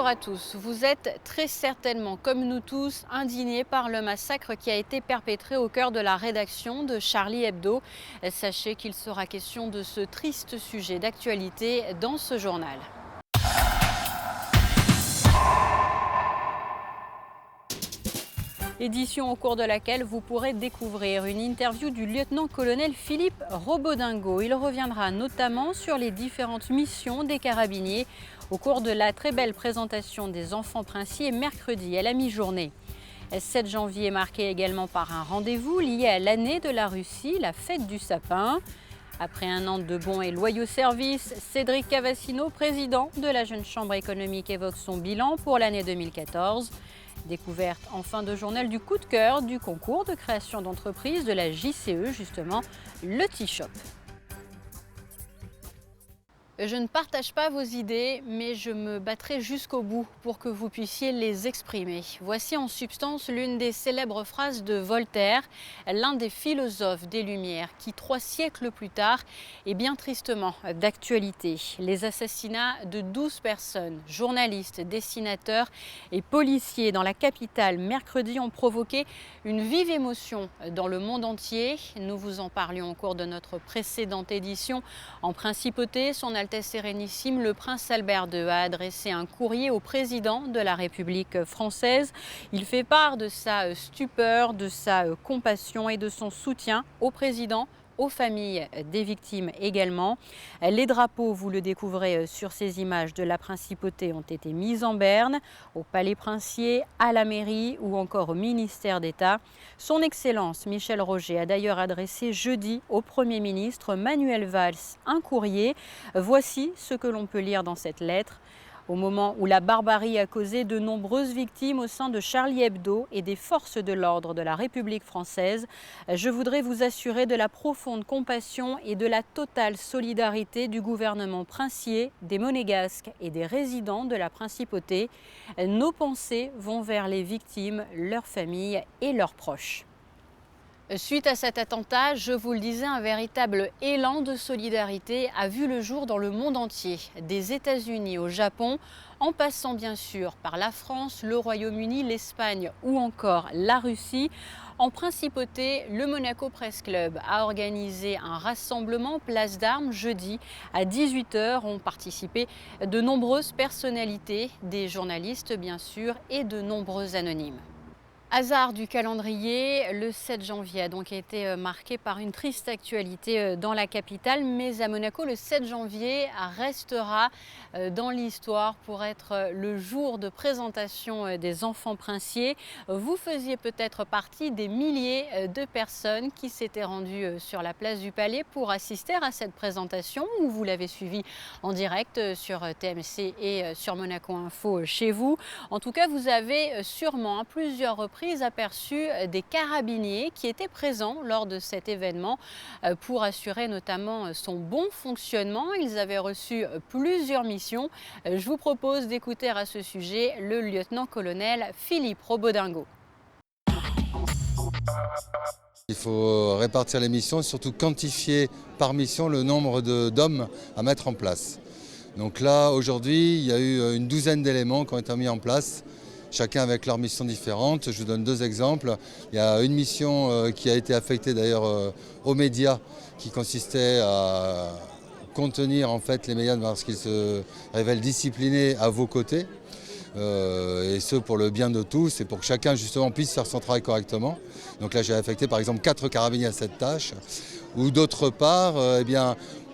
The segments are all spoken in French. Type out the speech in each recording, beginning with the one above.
à tous. Vous êtes très certainement, comme nous tous, indignés par le massacre qui a été perpétré au cœur de la rédaction de Charlie Hebdo. Sachez qu'il sera question de ce triste sujet d'actualité dans ce journal. Édition au cours de laquelle vous pourrez découvrir une interview du lieutenant-colonel Philippe Robodingo. Il reviendra notamment sur les différentes missions des carabiniers au cours de la très belle présentation des enfants princiers mercredi à la mi-journée. 7 janvier marqué également par un rendez-vous lié à l'année de la Russie, la fête du sapin. Après un an de bons et loyaux services, Cédric Cavassino, président de la Jeune Chambre économique, évoque son bilan pour l'année 2014. Découverte en fin de journal du coup de cœur du concours de création d'entreprise de la JCE, justement, le T-Shop. Je ne partage pas vos idées, mais je me battrai jusqu'au bout pour que vous puissiez les exprimer. Voici en substance l'une des célèbres phrases de Voltaire, l'un des philosophes des Lumières, qui 3 siècles plus tard est bien tristement d'actualité. Les assassinats de 12 personnes, journalistes, dessinateurs et policiers dans la capitale mercredi ont provoqué une vive émotion dans le monde entier. Nous vous en parlions au cours de notre précédente édition. En principauté, son Altesse Sérénissime, le prince Albert II a adressé un courrier au président de la République française. Il fait part de sa stupeur, de sa compassion et de son soutien au président, aux familles des victimes également. Les drapeaux, vous le découvrez sur ces images de la principauté, ont été mis en berne au palais princier, à la mairie ou encore au ministère d'État. Son Excellence Michel Roger a d'ailleurs adressé jeudi au Premier ministre Manuel Valls un courrier. Voici ce que l'on peut lire dans cette lettre. Au moment où la barbarie a causé de nombreuses victimes au sein de Charlie Hebdo et des forces de l'ordre de la République française, je voudrais vous assurer de la profonde compassion et de la totale solidarité du gouvernement princier, des Monégasques et des résidents de la principauté. Nos pensées vont vers les victimes, leurs familles et leurs proches. Suite à cet attentat, je vous le disais, un véritable élan de solidarité a vu le jour dans le monde entier, des États-Unis au Japon, en passant bien sûr par la France, le Royaume-Uni, l'Espagne ou encore la Russie. En principauté, le Monaco Press Club a organisé un rassemblement place d'Armes jeudi à 18h. Ont participé de nombreuses personnalités, des journalistes bien sûr et de nombreux anonymes. Hasard du calendrier, le 7 janvier a donc été marqué par une triste actualité dans la capitale, mais à Monaco, le 7 janvier restera dans l'histoire pour être le jour de présentation des enfants princiers. Vous faisiez peut-être partie des milliers de personnes qui s'étaient rendues sur la place du Palais pour assister à cette présentation, ou vous l'avez suivi en direct sur TMC et sur Monaco Info chez vous. En tout cas, vous avez sûrement à plusieurs reprises aperçu des carabiniers qui étaient présents lors de cet événement pour assurer notamment son bon fonctionnement. Ils avaient reçu plusieurs missions. Je vous propose d'écouter à ce sujet le lieutenant-colonel Philippe Robodingo. Il faut répartir les missions et surtout quantifier par mission le nombre d'hommes à mettre en place. Donc là, aujourd'hui, il y a eu une douzaine d'éléments qui ont été mis en place, chacun avec leurs missions différentes. Je vous donne 2 exemples. Il y a une mission qui a été affectée d'ailleurs aux médias, qui consistait à contenir en fait les médias parce qu'ils se révèlent disciplinés à vos côtés. Et ce pour le bien de tous et pour que chacun justement puisse faire son travail correctement. Donc là j'ai affecté par exemple 4 carabiniers à cette tâche. Ou d'autre part,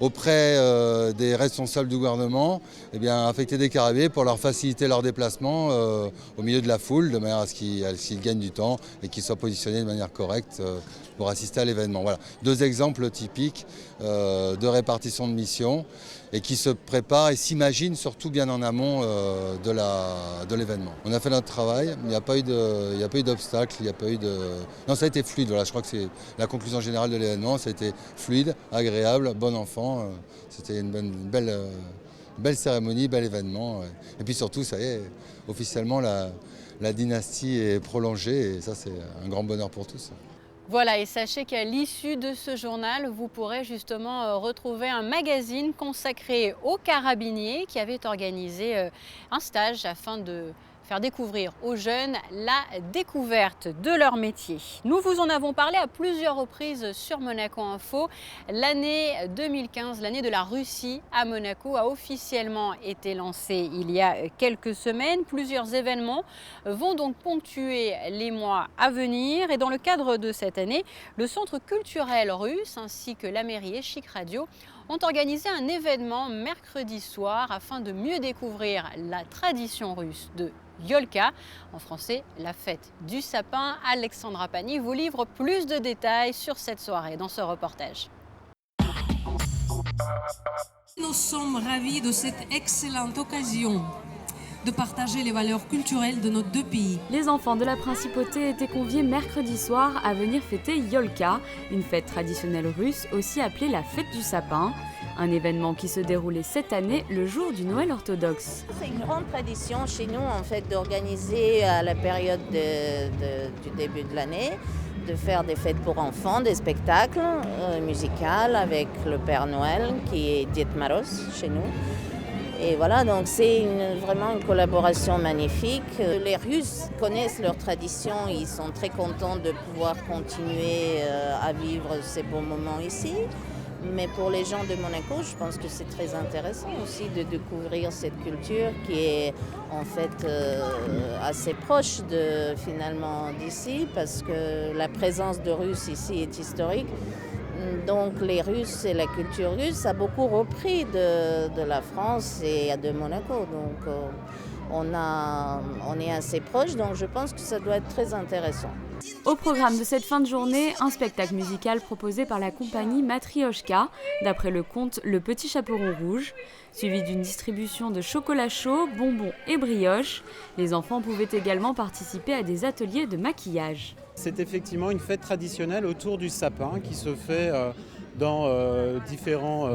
auprès des responsables du gouvernement, affecter des carabiniers pour leur faciliter leur déplacement au milieu de la foule, de manière à ce qu'ils gagnent du temps et qu'ils soient positionnés de manière correcte pour assister à l'événement. Voilà, 2 exemples typiques de répartition de missions et qui se préparent et s'imaginent surtout bien en amont de l'événement. On a fait notre travail, il n'y a pas eu d'obstacle, il n'y a pas eu de... Non, ça a été fluide, voilà, je crois que c'est la conclusion générale de l'événement, ça a été fluide, agréable, bon enfant, c'était une belle cérémonie, bel événement. Et puis surtout, ça y est, officiellement la dynastie est prolongée et ça c'est un grand bonheur pour tous. Voilà, et sachez qu'à l'issue de ce journal, vous pourrez justement retrouver un magazine consacré aux carabiniers qui avait organisé un stage afin de faire découvrir aux jeunes la découverte de leur métier. Nous vous en avons parlé à plusieurs reprises sur Monaco Info. L'année 2015, l'année de la Russie à Monaco, a officiellement été lancée il y a quelques semaines. Plusieurs événements vont donc ponctuer les mois à venir. Et dans le cadre de cette année, le Centre culturel russe ainsi que la mairie et Chic Radio ont organisé un événement mercredi soir afin de mieux découvrir la tradition russe de Yolka, en français la fête du sapin. Alexandra Pani vous livre plus de détails sur cette soirée dans ce reportage. Nous sommes ravis de cette excellente occasion de partager les valeurs culturelles de nos deux pays. Les enfants de la Principauté étaient conviés mercredi soir à venir fêter Yolka, une fête traditionnelle russe aussi appelée la fête du sapin. Un événement qui se déroulait cette année le jour du Noël orthodoxe. C'est une grande tradition chez nous en fait d'organiser à la période du début de l'année, de faire des fêtes pour enfants, des spectacles musicaux avec le Père Noël qui est Ded Moroz chez nous. Et voilà, donc c'est vraiment une collaboration magnifique. Les Russes connaissent leur tradition, ils sont très contents de pouvoir continuer à vivre ces beaux moments ici. Mais pour les gens de Monaco, je pense que c'est très intéressant aussi de découvrir cette culture qui est en fait assez proche finalement d'ici parce que la présence de Russes ici est historique. Donc les Russes et la culture russe a beaucoup repris de la France et de Monaco. Donc on est assez proche, donc je pense que ça doit être très intéressant. Au programme de cette fin de journée, un spectacle musical proposé par la compagnie Matrioshka, d'après le conte Le Petit Chaperon Rouge, suivi d'une distribution de chocolat chaud, bonbons et brioches. Les enfants pouvaient également participer à des ateliers de maquillage. C'est effectivement une fête traditionnelle autour du sapin qui se fait dans différentes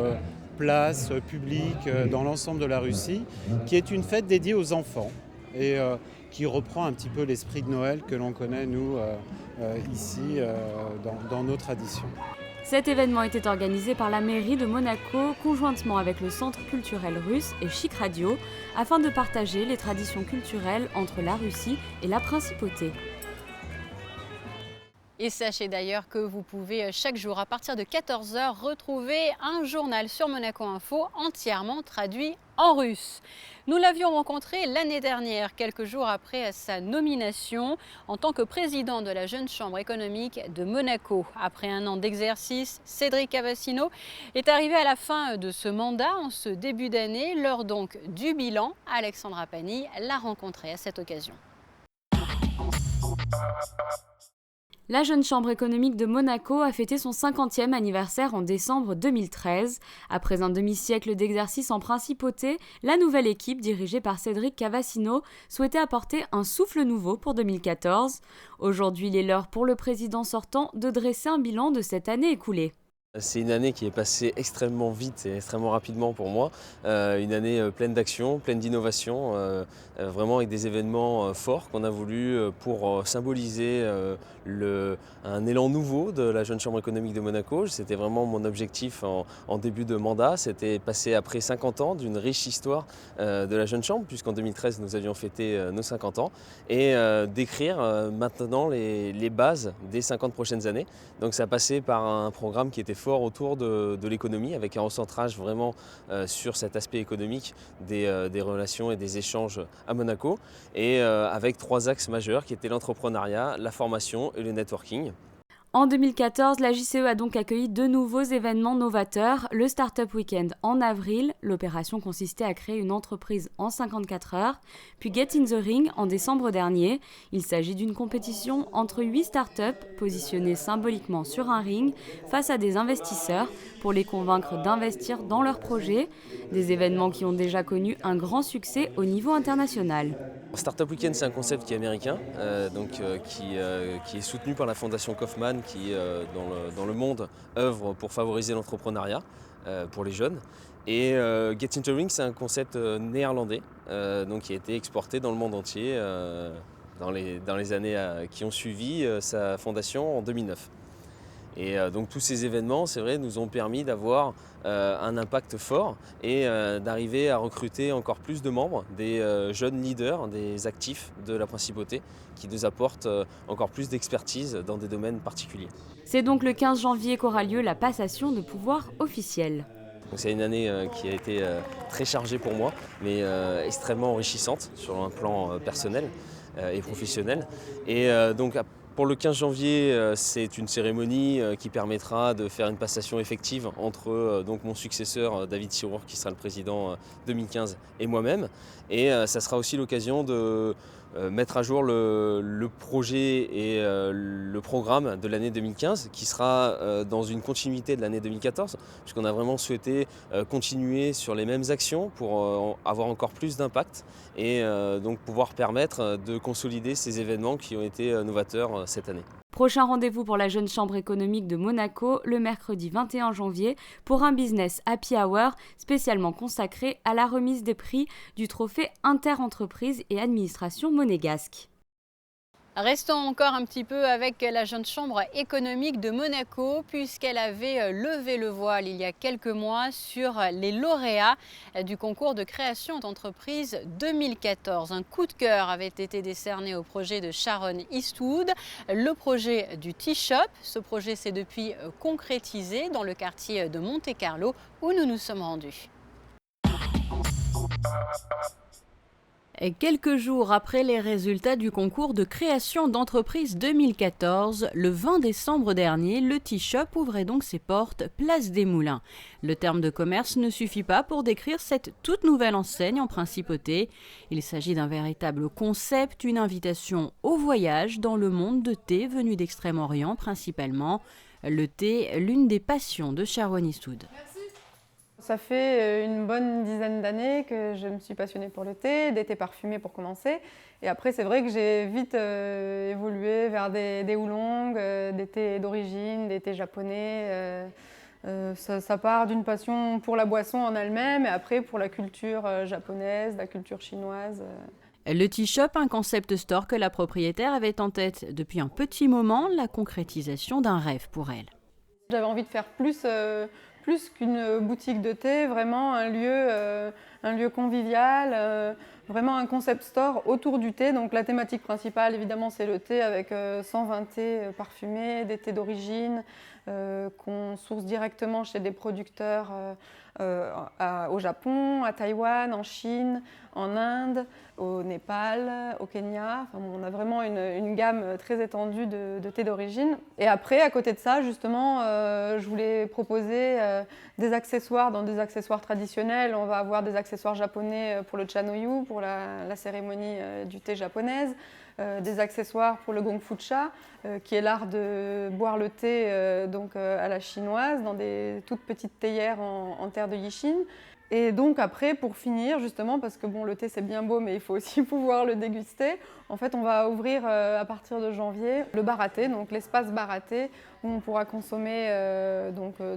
places publiques dans l'ensemble de la Russie, qui est une fête dédiée aux enfants et qui reprend un petit peu l'esprit de Noël que l'on connaît nous ici dans nos traditions. Cet événement était organisé par la mairie de Monaco conjointement avec le Centre culturel russe et Chic Radio afin de partager les traditions culturelles entre la Russie et la Principauté. Et sachez d'ailleurs que vous pouvez chaque jour à partir de 14 h retrouver un journal sur Monaco Info entièrement traduit en russe. Nous l'avions rencontré l'année dernière, quelques jours après sa nomination en tant que président de la Jeune Chambre économique de Monaco. Après un an d'exercice, Cédric Cavassino est arrivé à la fin de ce mandat en ce début d'année. Lors donc du bilan, Alexandra Pani l'a rencontré à cette occasion. La Jeune Chambre économique de Monaco a fêté son 50e anniversaire en décembre 2013. Après un demi-siècle d'exercice en principauté, la nouvelle équipe, dirigée par Cédric Cavassino, souhaitait apporter un souffle nouveau pour 2014. Aujourd'hui, il est l'heure pour le président sortant de dresser un bilan de cette année écoulée. C'est une année qui est passée extrêmement vite et extrêmement rapidement pour moi. Une année pleine d'action, pleine d'innovation, vraiment avec des événements forts qu'on a voulu pour symboliser un élan nouveau de la Jeune Chambre économique de Monaco. C'était vraiment mon objectif en début de mandat. C'était passer après 50 ans d'une riche histoire de la Jeune Chambre, puisqu'en 2013 nous avions fêté nos 50 ans, et d'écrire maintenant les bases des 50 prochaines années. Donc ça a passé par un programme qui était fort autour de l'économie, avec un recentrage vraiment sur cet aspect économique des relations et des échanges à Monaco, et avec 3 axes majeurs qui étaient l'entrepreneuriat, la formation et le networking. En 2014, la JCE a donc accueilli 2 nouveaux événements novateurs. Le Startup Weekend en avril, l'opération consistait à créer une entreprise en 54 heures, puis Get in the Ring en décembre dernier. Il s'agit d'une compétition entre 8 startups positionnées symboliquement sur un ring face à des investisseurs pour les convaincre d'investir dans leurs projets. Des événements qui ont déjà connu un grand succès au niveau international. Startup Weekend, c'est un concept qui est américain, qui est soutenu par la fondation Kaufman, qui dans le monde œuvre pour favoriser l'entrepreneuriat pour les jeunes. Et Get Into Ring, c'est un concept néerlandais qui a été exporté dans le monde entier dans les années qui ont suivi sa fondation en 2009. Et donc tous ces événements, c'est vrai, nous ont permis d'avoir un impact fort et d'arriver à recruter encore plus de membres, des jeunes leaders, des actifs de la principauté qui nous apportent encore plus d'expertise dans des domaines particuliers. C'est donc le 15 janvier qu'aura lieu la passation de pouvoir officielle. C'est une année qui a été très chargée pour moi, mais extrêmement enrichissante sur un plan personnel et professionnel. Et donc pour le 15 janvier, c'est une cérémonie qui permettra de faire une passation effective entre donc mon successeur David Sirour, qui sera le président 2015, et moi-même. Et ça sera aussi l'occasion de mettre à jour le projet et le programme de l'année 2015 qui sera dans une continuité de l'année 2014 puisqu'on a vraiment souhaité continuer sur les mêmes actions pour avoir encore plus d'impact et donc pouvoir permettre de consolider ces événements qui ont été novateurs cette année. Prochain rendez-vous pour la Jeune Chambre économique de Monaco le mercredi 21 janvier pour un business happy hour spécialement consacré à la remise des prix du trophée Inter-entreprise et administration monégasque. Restons encore un petit peu avec la Jeune Chambre économique de Monaco puisqu'elle avait levé le voile il y a quelques mois sur les lauréats du concours de création d'entreprise 2014. Un coup de cœur avait été décerné au projet de Sharon Eastwood, le projet du Tea Shop. Ce projet s'est depuis concrétisé dans le quartier de Monte-Carlo où nous nous sommes rendus. Quelques jours après les résultats du concours de création d'entreprise 2014, le 20 décembre dernier, le Tea Shop ouvrait donc ses portes place des Moulins. Le terme de commerce ne suffit pas pour décrire cette toute nouvelle enseigne en principauté. Il s'agit d'un véritable concept, une invitation au voyage dans le monde de thé venu d'Extrême-Orient principalement. Le thé, l'une des passions de Sharon Eastwood. Ça fait une bonne dizaine d'années que je me suis passionnée pour le thé, des thés parfumés pour commencer. Et après, c'est vrai que j'ai vite évolué vers des oolongs, des thés d'origine, des thés japonais. Ça part d'une passion pour la boisson en elle-même et après pour la culture japonaise, la culture chinoise. Le Tea Shop, un concept store que la propriétaire avait en tête depuis un petit moment, la concrétisation d'un rêve pour elle. J'avais envie de faire plus qu'une boutique de thé, vraiment un lieu convivial, vraiment un concept store autour du thé. Donc la thématique principale, évidemment, c'est le thé avec 120 thés parfumés, des thés d'origine qu'on source directement chez des producteurs au Japon, à Taïwan, en Chine, en Inde, au Népal, au Kenya. Enfin, on a vraiment une gamme très étendue de thés d'origine. Et après, à côté de ça, justement, je voulais proposer des accessoires dans des accessoires traditionnels. On va avoir des accessoires japonais pour le chanoyu, pour la cérémonie du thé japonaise. Des accessoires pour le gongfu-cha, qui est l'art de boire le thé à la chinoise, dans des toutes petites théières en terre de Yixin. Et donc après, pour finir, justement, parce que bon, le thé c'est bien beau, mais il faut aussi pouvoir le déguster, en fait on va ouvrir à partir de janvier le bar à thé, donc l'espace bar à thé, où on pourra consommer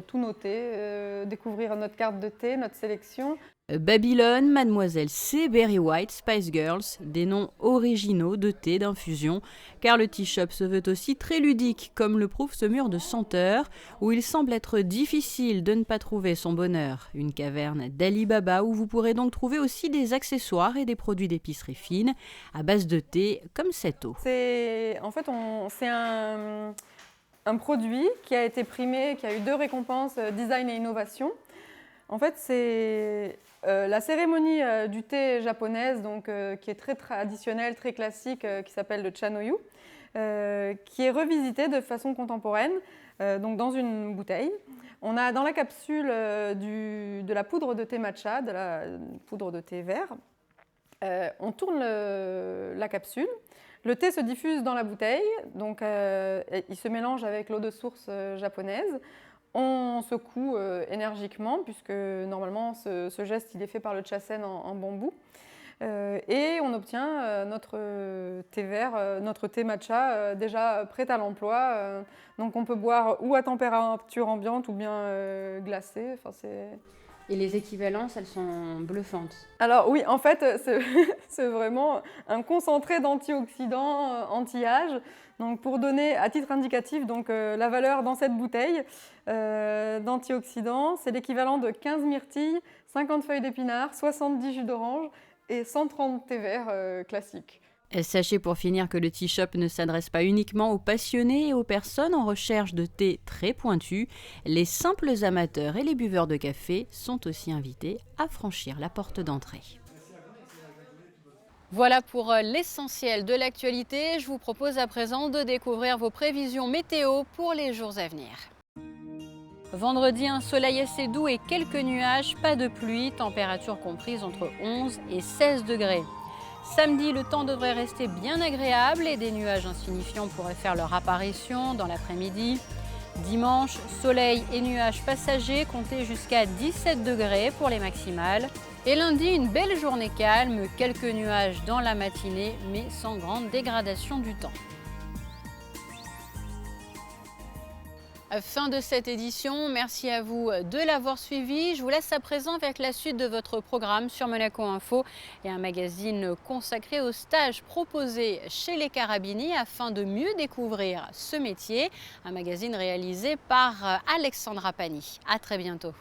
tous nos thés, découvrir notre carte de thé, notre sélection. Babylone, Mademoiselle C, Berry White, Spice Girls, des noms originaux de thé d'infusion, car le Tea Shop se veut aussi très ludique, comme le prouve ce mur de senteurs, où il semble être difficile de ne pas trouver son bonheur. Une caverne d'Ali Baba où vous pourrez donc trouver aussi des accessoires et des produits d'épicerie fine à base de thé, comme cette eau. C'est un produit qui a été primé, qui a eu 2 récompenses design et innovation. En fait, c'est la cérémonie du thé japonaise, qui est très traditionnelle, très classique, qui s'appelle le chanoyu, qui est revisitée de façon contemporaine, dans une bouteille. On a dans la capsule de la poudre de thé matcha, de la poudre de thé vert. On tourne la capsule. Le thé se diffuse dans la bouteille, donc il se mélange avec l'eau de source japonaise. On secoue énergiquement, puisque normalement ce geste il est fait par le chasen en bambou. Et on obtient notre thé vert, notre thé matcha déjà prêt à l'emploi. Donc on peut boire ou à température ambiante ou bien glacé. Enfin, Et les équivalences, elles sont bluffantes. Alors oui, en fait, c'est vraiment un concentré d'antioxydants anti-âge. Donc pour donner à titre indicatif la valeur dans cette bouteille d'antioxydants, c'est l'équivalent de 15 myrtilles, 50 feuilles d'épinards, 70 jus d'orange et 130 thé verts classiques. Sachez pour finir que le Tea Shop ne s'adresse pas uniquement aux passionnés et aux personnes en recherche de thé très pointu. Les simples amateurs et les buveurs de café sont aussi invités à franchir la porte d'entrée. Voilà pour l'essentiel de l'actualité. Je vous propose à présent de découvrir vos prévisions météo pour les jours à venir. Vendredi, un soleil assez doux et quelques nuages, pas de pluie, température comprise entre 11 et 16 degrés. Samedi, le temps devrait rester bien agréable et des nuages insignifiants pourraient faire leur apparition dans l'après-midi. Dimanche, soleil et nuages passagers, comptez jusqu'à 17 degrés pour les maximales. Et lundi, une belle journée calme, quelques nuages dans la matinée, mais sans grande dégradation du temps. Fin de cette édition, merci à vous de l'avoir suivi. Je vous laisse à présent avec la suite de votre programme sur Monaco Info et un magazine consacré aux stages proposés chez les carabiniers afin de mieux découvrir ce métier. Un magazine réalisé par Alexandra Pani. À très bientôt.